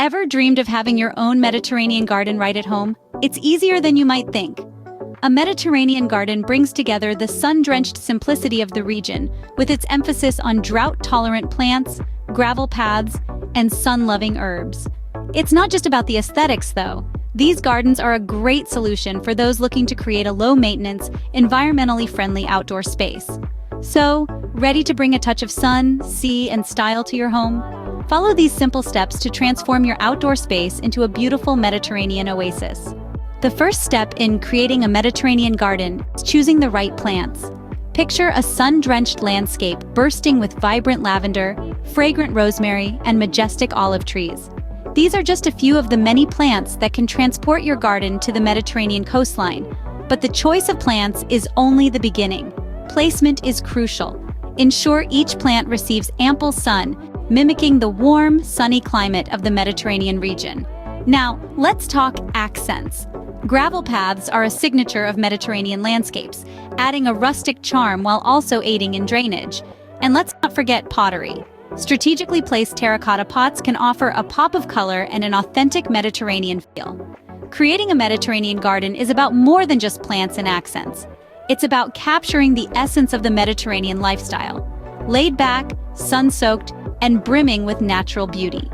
Ever dreamed of having your own Mediterranean garden right at home? It's easier than you might think. A Mediterranean garden brings together the sun-drenched simplicity of the region with its emphasis on drought-tolerant plants, gravel paths, and sun-loving herbs. It's not just about the aesthetics, though. These gardens are a great solution for those looking to create a low-maintenance, environmentally friendly outdoor space. So, ready to bring a touch of sun, sea, and style to your home? Follow these simple steps to transform your outdoor space into a beautiful Mediterranean oasis. The first step in creating a Mediterranean garden is choosing the right plants. Picture a sun-drenched landscape bursting with vibrant lavender, fragrant rosemary, and majestic olive trees. These are just a few of the many plants that can transport your garden to the Mediterranean coastline. But the choice of plants is only the beginning. Placement is crucial. Ensure each plant receives ample sun, mimicking the warm, sunny climate of the Mediterranean region. Now, let's talk accents. Gravel paths are a signature of Mediterranean landscapes, adding a rustic charm while also aiding in drainage. And let's not forget pottery. Strategically placed terracotta pots can offer a pop of color and an authentic Mediterranean feel. Creating a Mediterranean garden is about more than just plants and accents. It's about capturing the essence of the Mediterranean lifestyle. Laid back, sun-soaked, and brimming with natural beauty.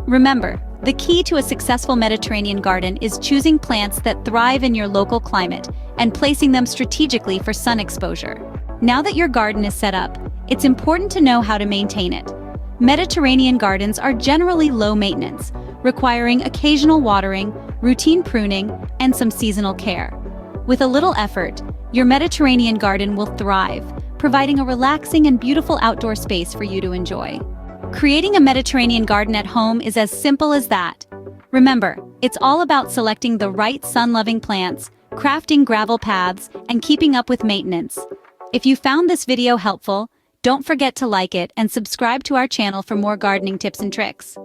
Remember, the key to a successful Mediterranean garden is choosing plants that thrive in your local climate and placing them strategically for sun exposure. Now that your garden is set up, it's important to know how to maintain it. Mediterranean gardens are generally low maintenance, requiring occasional watering, routine pruning, and some seasonal care. With a little effort, your Mediterranean garden will thrive, providing a relaxing and beautiful outdoor space for you to enjoy. Creating a Mediterranean garden at home is as simple as that. Remember, it's all about selecting the right sun-loving plants, crafting gravel paths, and keeping up with maintenance. If you found this video helpful, don't forget to like it and subscribe to our channel for more gardening tips and tricks.